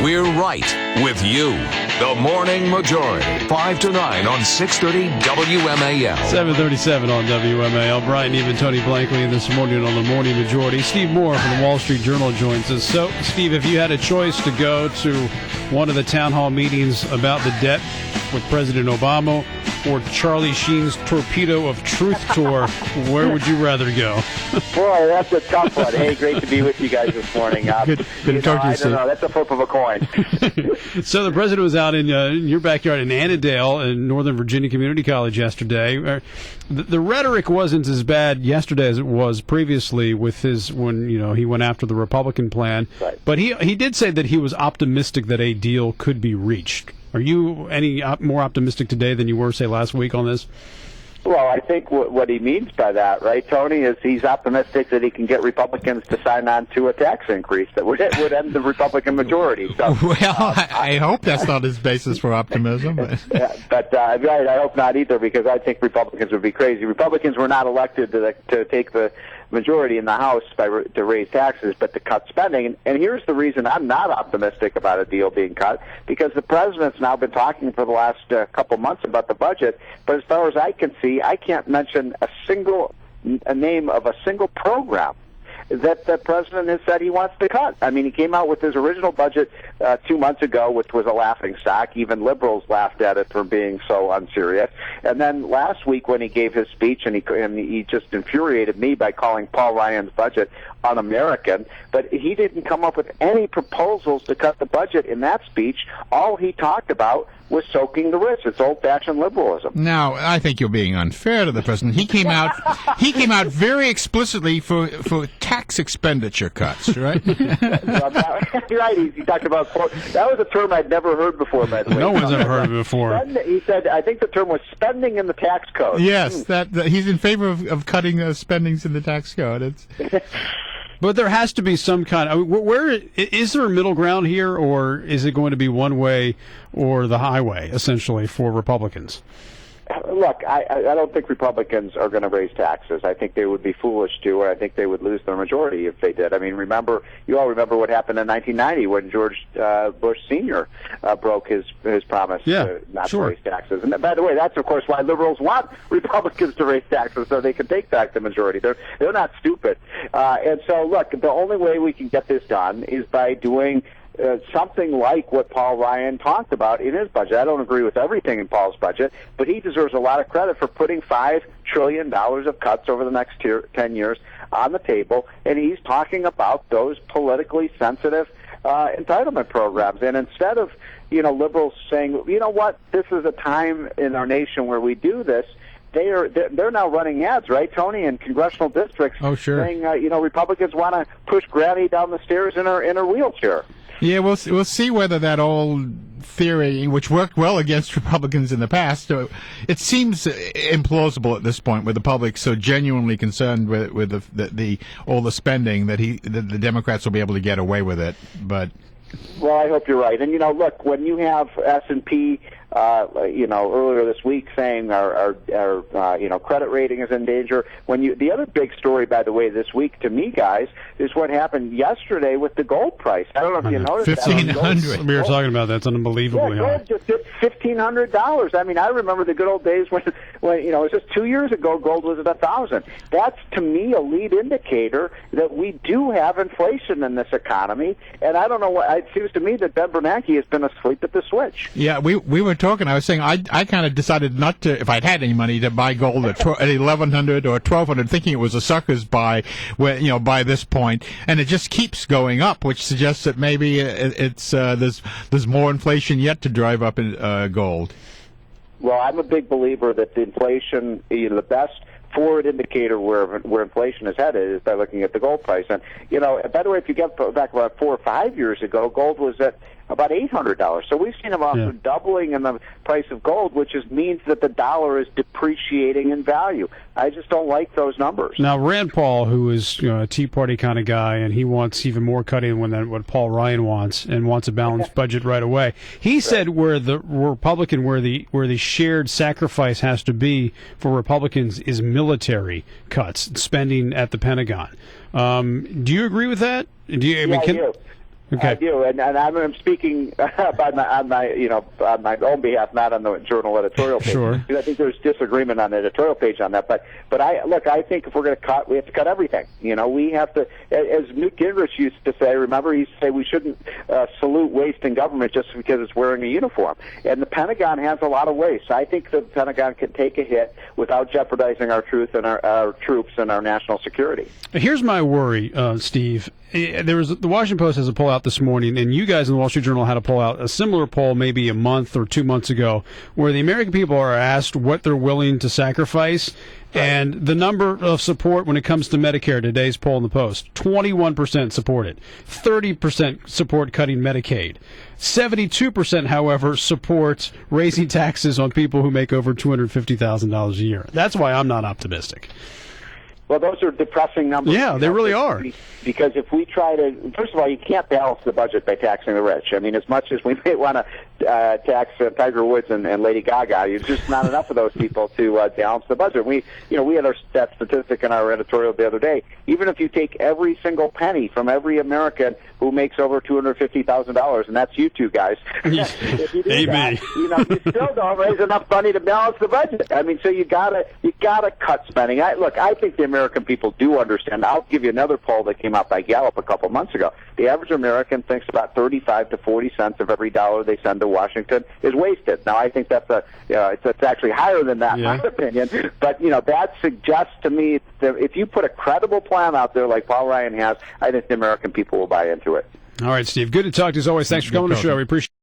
We're right with you. The Morning Majority, 5 to 9 on 630 WMAL. 7:37 on WMAL. Brian Even, Tony Blankley this morning on the Morning Majority. Steve Moore from the Wall Street Journal joins us. So, Steve, if you had a choice to go to one of the town hall meetings about the debt with President Obama or Charlie Sheen's Torpedo of Truth tour, where would you rather go? Boy, that's a tough one. Hey, great to be with you guys this morning. Good to talk to you, I don't know. That's a flip of a coin. So the president was out in your backyard in Annandale in Northern Virginia Community College yesterday. The rhetoric wasn't as bad yesterday as it was previously with when he went after the Republican plan. Right. But he did say that he was optimistic that a deal could be reached. Are you any more optimistic today than you were, say, last week on this? Well, I think what he means by that, right, Tony, is he's optimistic that he can get Republicans to sign on to a tax increase that would end the Republican majority. So, I hope that's not his basis for optimism. But right, I hope not either, because I think Republicans would be crazy. Republicans were not elected to take the majority in the House to raise taxes, but to cut spending. And here's the reason I'm not optimistic about a deal being cut, because the president's now been talking for the last couple months about the budget, but as far as I can see, I can't mention a name of a single program that the president has said he wants to cut. I mean, he came out with his original budget 2 months ago, which was a laughingstock. Even liberals laughed at it for being so unserious. And then last week when he gave his speech, and he just infuriated me by calling Paul Ryan's budget un-American, but he didn't come up with any proposals to cut the budget in that speech. All he talked about was soaking the rich. It's old-fashioned liberalism. Now, I think you're being unfair to the president. He came out very explicitly for tax expenditure cuts, right? Right. He talked about that was a term I'd never heard before, by the way. No one's ever heard of it before. He said, I think the term was spending in the tax code. Yes, that he's in favor of cutting spendings in the tax code. But there has to be some kind. Where is there a middle ground here, or is it going to be one way or the highway, essentially, for Republicans? Look, I don't think Republicans are going to raise taxes. I think they would be foolish to, or I think they would lose their majority if they did. I mean, you all remember what happened in 1990 when George Bush Sr. Broke his promise not to raise taxes. And by the way, that's, of course, why liberals want Republicans to raise taxes, so they can take back the majority. They're not stupid. And so, look, the only way we can get this done is by doing something like what Paul Ryan talked about in his budget. I don't agree with everything in Paul's budget, but he deserves a lot of credit for putting $5 trillion of cuts over the next 10 years on the table, and he's talking about those politically sensitive entitlement programs. And instead of liberals saying, you know what, this is a time in our nation where we do this, they're now running ads, right, Tony, in congressional districts, saying Republicans want to push Granny down the stairs in her wheelchair. Yeah, we'll see whether that old theory, which worked well against Republicans in the past, it seems implausible at this point, with the public so genuinely concerned with all the spending that the Democrats will be able to get away with it. But well, I hope you're right. And look, when you have S&P, earlier this week saying our credit rating is in danger. The other big story, by the way, this week to me, guys, is what happened yesterday with the gold price. I don't know if you noticed that. $1,500. We were talking about that. It's unbelievably high. Gold just hit $1,500. I mean, I remember the good old days when it was just 2 years ago, gold was at $1,000. That's, to me, a lead indicator that we do have inflation in this economy. And I don't know what it seems to me that Ben Bernanke has been asleep at the switch. Yeah, we were talking. I was saying I kind of decided not to, if I'd had any money, to buy gold at $1,100 or $1,200, thinking it was a sucker's buy, by this point, and it just keeps going up, which suggests that maybe there's more inflation yet to drive up in gold. Well, I'm a big believer that the inflation, the best forward indicator where inflation is headed is by looking at the gold price. And by the way, if you get back about 4 or 5 years ago, gold was at about $800. So we've seen about doubling in the price of gold, which means that the dollar is depreciating in value. I just don't like those numbers. Now, Rand Paul, who is a Tea Party kind of guy, and he wants even more cutting than what Paul Ryan wants, and wants a balanced budget right away. He said where the shared sacrifice has to be for Republicans is military cuts, spending at the Pentagon. Do you agree with that? I do. Okay. I do, and I'm speaking on my own behalf, not on the Journal editorial page. Sure. Because I think there's disagreement on the editorial page on that. But I think if we're going to cut, we have to cut everything. We have to, as Newt Gingrich used to say. Remember, he used to say we shouldn't salute waste in government just because it's wearing a uniform. And the Pentagon has a lot of waste. I think the Pentagon can take a hit without jeopardizing our truth and our troops and our national security. Here's my worry, Steve. The Washington Post has a poll out this morning, and you guys in the Wall Street Journal had a poll out, a similar poll maybe a month or 2 months ago, where the American people are asked what they're willing to sacrifice. And the number of support when it comes to Medicare, today's poll in the Post, 21% support it, 30% support cutting Medicaid, 72%, however, supports raising taxes on people who make over $250,000 a year. That's why I'm not optimistic. Well, those are depressing numbers. Yeah, they really are. Because if we try to, first of all, you can't balance the budget by taxing the rich. I mean, as much as we may want to tax Tiger Woods and Lady Gaga, there's just not enough of those people to balance the budget. We had that statistic in our editorial the other day. Even if you take every single penny from every American who makes over $250,000, and that's you two guys. If you do that, you still don't raise enough money to balance the budget. I mean, so you gotta cut spending. I think the American people do understand. I'll give you another poll that came out by Gallup a couple months ago. The average American thinks about 35 to 40 cents of every dollar they send to Washington is wasted. Now, I think that's it's actually higher than that, in my opinion. But that suggests to me that if you put a credible plan out there like Paul Ryan has, I think the American people will buy into it. All right, Steve. Good to talk to you as always. Thanks for coming on the show. We appreciate it.